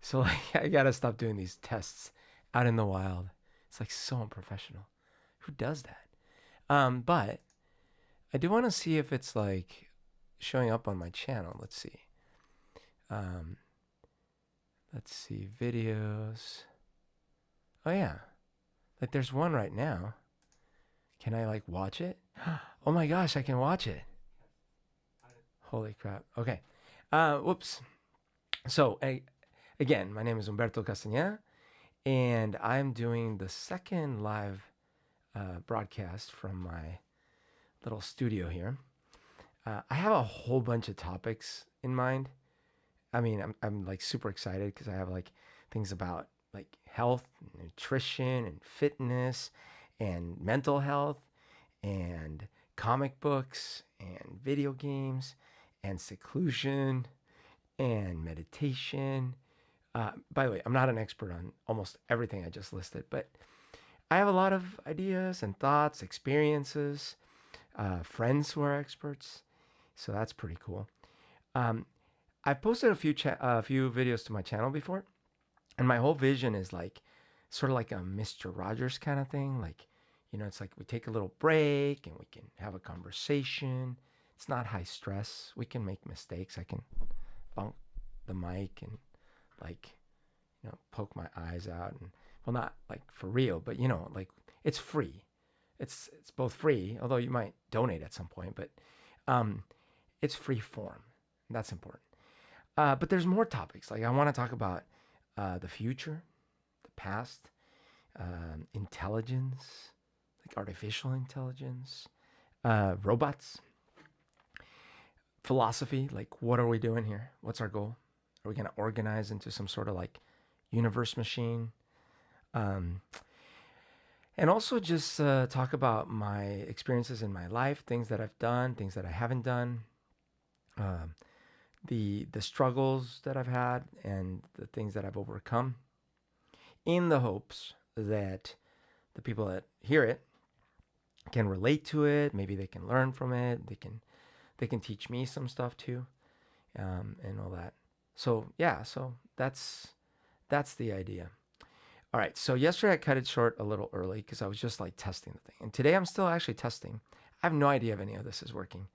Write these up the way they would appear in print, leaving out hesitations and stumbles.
So like I gotta stop doing these tests out in the wild. It's like so unprofessional. Who does that? But I do want to see if it's like showing up on my channel. Let's see. Um, let's see videos. Oh yeah, like there's one right now. Can I like watch it? Oh my gosh, I can watch it. Holy crap. Okay. Whoops. So again, my name is Humberto Castañeda, and I'm doing the second live broadcast from my little studio here. I have a whole bunch of topics in mind. I mean, I'm like super excited because I have like things about like health, nutrition, and fitness, and mental health, and comic books, and video games, and seclusion, and meditation. By the way, I'm not an expert on almost everything I just listed, but I have a lot of ideas and thoughts, experiences, friends who are experts. So that's pretty cool. Um, I posted a few videos to my channel before, and my whole vision is like sort of like a Mr. Rogers kind of thing. Like, it's like we take a little break and we can have a conversation. It's not high stress. We can make mistakes. I can bump the mic and like, poke my eyes out and well, not like for real, but like it's free. It's both free, although you might donate at some point, but um, it's free form. That's important. But there's more topics. Like I want to talk about the future, the past, intelligence, like artificial intelligence, robots, philosophy. Like what are we doing here? What's our goal? Are we going to organize into some sort of like universe machine? Um, and also just talk about my experiences in my life, things that I've done, things that I haven't done, um, the struggles that I've had, and the things that I've overcome, in the hopes that the people that hear it can relate to it. Maybe they can learn from it. They can teach me some stuff too, and all that. So yeah, so that's the idea. All right, so yesterday I cut it short a little early because I was just like testing the thing, and today I'm still actually testing. I have no idea if any of this is working,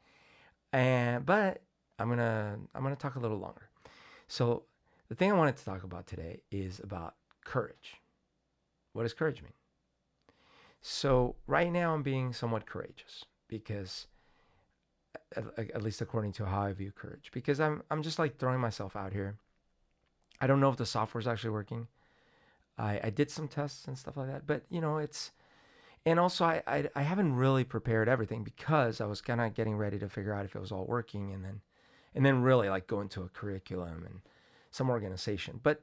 but I'm gonna talk a little longer. So the thing I wanted to talk about today is about courage. What does courage mean? So right now I'm being somewhat courageous because, at least according to how I view courage, because I'm just like throwing myself out here. I don't know if the software is actually working. I did some tests and stuff like that, but it's and also I haven't really prepared everything because I was kind of getting ready to figure out if it was all working, and then really like go into a curriculum and some organization. But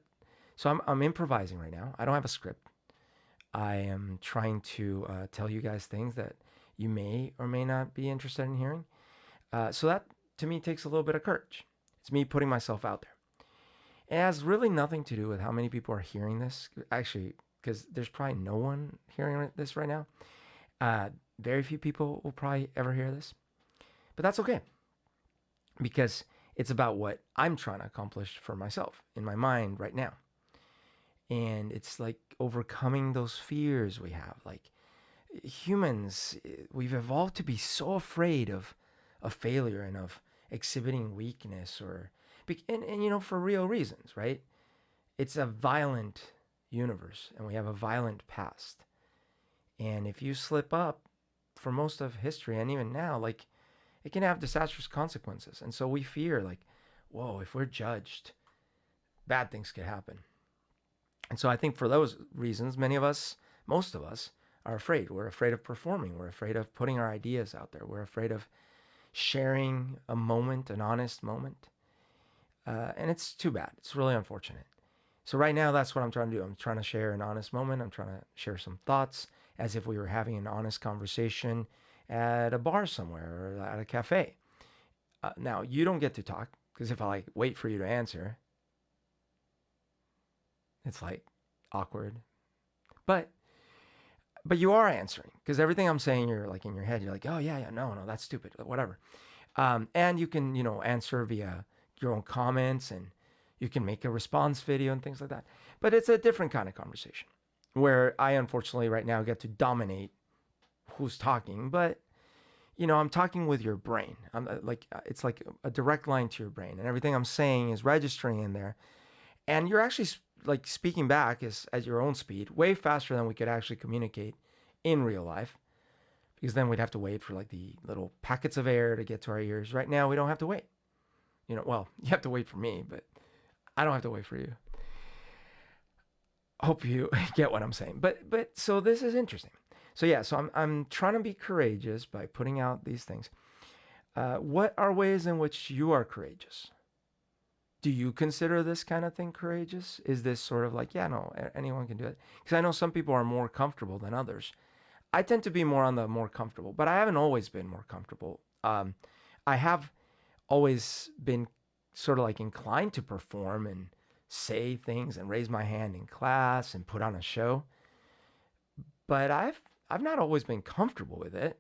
so I'm improvising right now. I don't have a script. I am trying to tell you guys things that you may or may not be interested in hearing. So that to me takes a little bit of courage. It's me putting myself out there. It has really nothing to do with how many people are hearing this. Actually, because there's probably no one hearing this right now. Uh, Very few people will probably ever hear this. But that's okay because it's about what I'm trying to accomplish for myself in my mind right now. And it's like overcoming those fears we have. Like humans, we've evolved to be so afraid of failure and of exhibiting weakness and for real reasons, right? It's a violent universe and we have a violent past. And if you slip up for most of history and even now, like it can have disastrous consequences. And so we fear like, whoa, if we're judged, bad things could happen. And so I think for those reasons, many of us, most of us, are afraid. We're afraid of performing. We're afraid of putting our ideas out there. We're afraid of sharing a moment, an honest moment. And it's too bad. It's really unfortunate. So right now, that's what I'm trying to do. I'm trying to share an honest moment. I'm trying to share some thoughts as if we were having an honest conversation at a bar somewhere or at a cafe. Now, you don't get to talk because if I like wait for you to answer, it's like awkward. But you are answering because everything I'm saying, you're like in your head. You're like, oh yeah, no, that's stupid, whatever. And you can answer via your own comments and You can make a response video and things like that. But it's a different kind of conversation where I unfortunately right now get to dominate who's talking, but I'm talking with your brain. I'm like it's like a direct line to your brain, and everything I'm saying is registering in there, and you're actually like speaking back is at your own speed, way faster than we could actually communicate in real life, because then we'd have to wait for like the little packets of air to get to our ears. Right now, we don't have to wait. Well, you have to wait for me, but I don't have to wait for you. Hope you get what I'm saying. But so this is interesting. So yeah, so I'm trying to be courageous by putting out these things. What are ways in which you are courageous? Do you consider this kind of thing courageous? Is this sort of like, yeah, no, anyone can do it? Because I know some people are more comfortable than others. I tend to be more on the more comfortable, but I haven't always been more comfortable. I have always been sort of like inclined to perform and say things and raise my hand in class and put on a show, but I've not always been comfortable with it.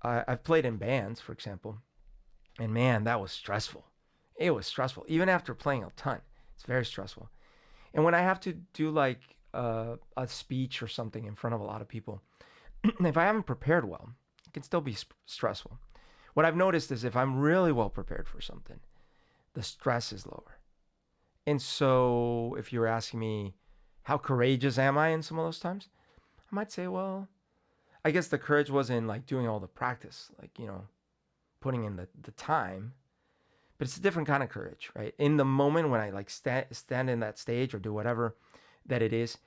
I've played in bands, for example, and man, that was stressful. It was stressful, even after playing a ton. It's very stressful. And when I have to do like a speech or something in front of a lot of people, if I haven't prepared well, it can still be stressful. What I've noticed is if I'm really well prepared for something, the stress is lower. And so if you're asking me, how courageous am I in some of those times? I might say, well, I guess the courage was in like doing all the practice, like, putting in the time. But it's a different kind of courage, right? In the moment when I like stand in that stage or do whatever that it is,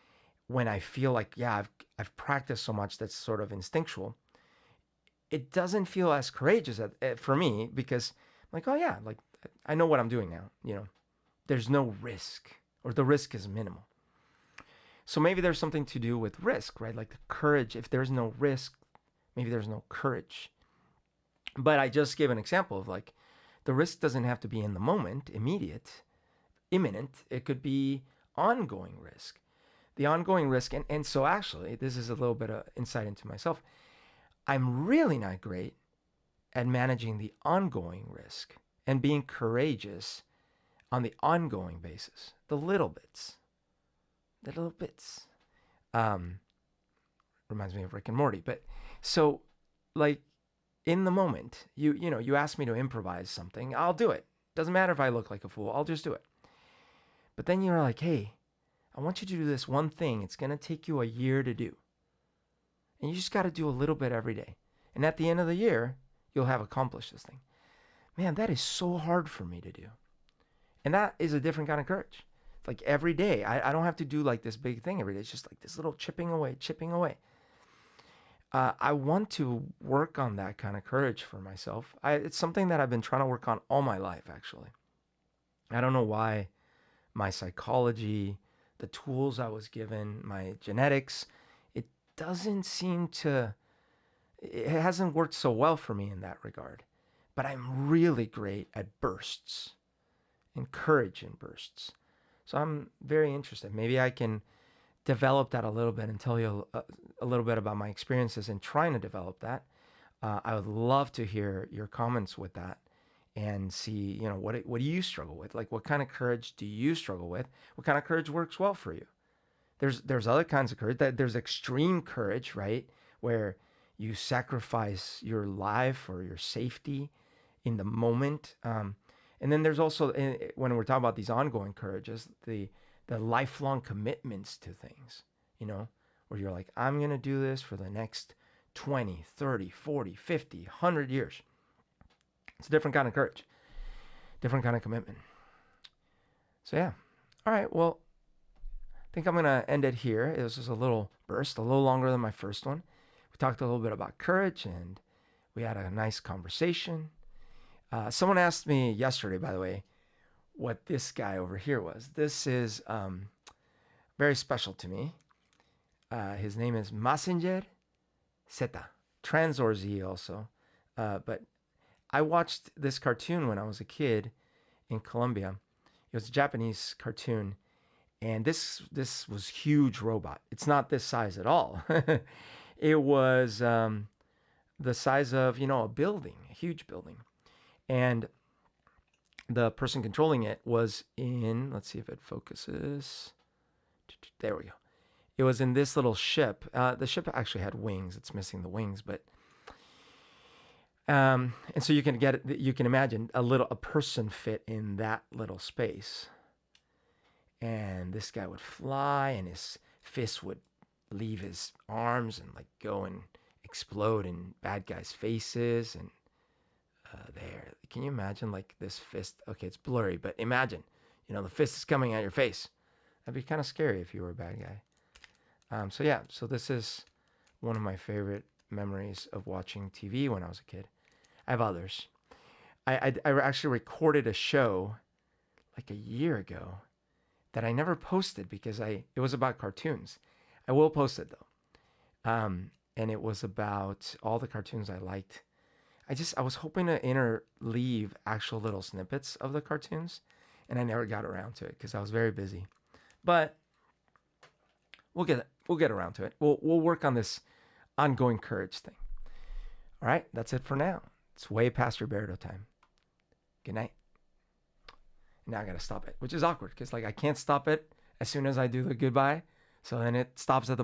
when I feel like, yeah, I've practiced so much that's sort of instinctual, it doesn't feel as courageous for me, because I'm like, oh yeah, like I know what I'm doing now. There's no risk, or the risk is minimal. So maybe there's something to do with risk, right? Like the courage. If there's no risk, maybe there's no courage. But I just gave an example of like, the risk doesn't have to be in the moment, immediate, imminent. It could be ongoing risk. The ongoing risk, and so actually, this is a little bit of insight into myself. I'm really not great at managing the ongoing risk and being courageous on the ongoing basis. The little bits. Reminds me of Rick and Morty. But so, like, in the moment, you ask me to improvise something, I'll do it. Doesn't matter if I look like a fool, I'll just do it. But then you're like, hey, I want you to do this one thing. It's going to take you a year to do. And you just got to do a little bit every day. And at the end of the year, you'll have accomplished this thing. Man, that is so hard for me to do. And that is a different kind of courage. It's like every day, I don't have to do like this big thing every day. It's just like this little chipping away. I want to work on that kind of courage for myself. It's something that I've been trying to work on all my life, actually. I don't know why my psychology, the tools I was given, my genetics, it hasn't worked so well for me in that regard. But I'm really great at bursts, and courage in bursts. So I'm very interested. Maybe I can develop that a little bit and tell you a little bit about my experiences in trying to develop that. I would love to hear your comments with that and see, what do you struggle with? Like, what kind of courage do you struggle with? What kind of courage works well for you? There's other kinds of courage. There's extreme courage, right? Where you sacrifice your life or your safety in the moment. And then there's also, when we're talking about these ongoing courages, the lifelong commitments to things, where you're like, I'm going to do this for the next 20, 30, 40, 50, 100 years. It's a different kind of courage, different kind of commitment. So yeah. All right. Well, I think I'm going to end it here. It was just a little burst, a little longer than my first one. We talked a little bit about courage, and we had a nice conversation. Someone asked me yesterday, by the way, what this guy over here was. This is very special to me. His name is Messenger Zeta, trans or Z also. But I watched this cartoon when I was a kid in Colombia. It was a Japanese cartoon, and this was huge robot. It's not this size at all. It was the size of a building, a huge building. And the person controlling it was in, let's see if it focuses. There we go. It was in this little ship. The ship actually had wings. It's missing the wings, but and so you can imagine a person fit in that little space. And this guy would fly, and his fist would leave his arms and like go and explode in bad guys' faces. And there, can you imagine like this fist? Okay, it's blurry, but imagine, the fist is coming at your face. That'd be kind of scary if you were a bad guy. So this is one of my favorite memories of watching TV when I was a kid. I have others. I actually recorded a show like a year ago that I never posted because it was about cartoons. I will post it though. And it was about all the cartoons I liked. I was hoping to interleave actual little snippets of the cartoons, and I never got around to it because I was very busy. But we'll get around to it. We'll work on this ongoing courage thing. All right, that's it for now. It's way past your Bertotime. Good night. Now I gotta stop it, which is awkward because like I can't stop it as soon as I do the goodbye. So then it stops at the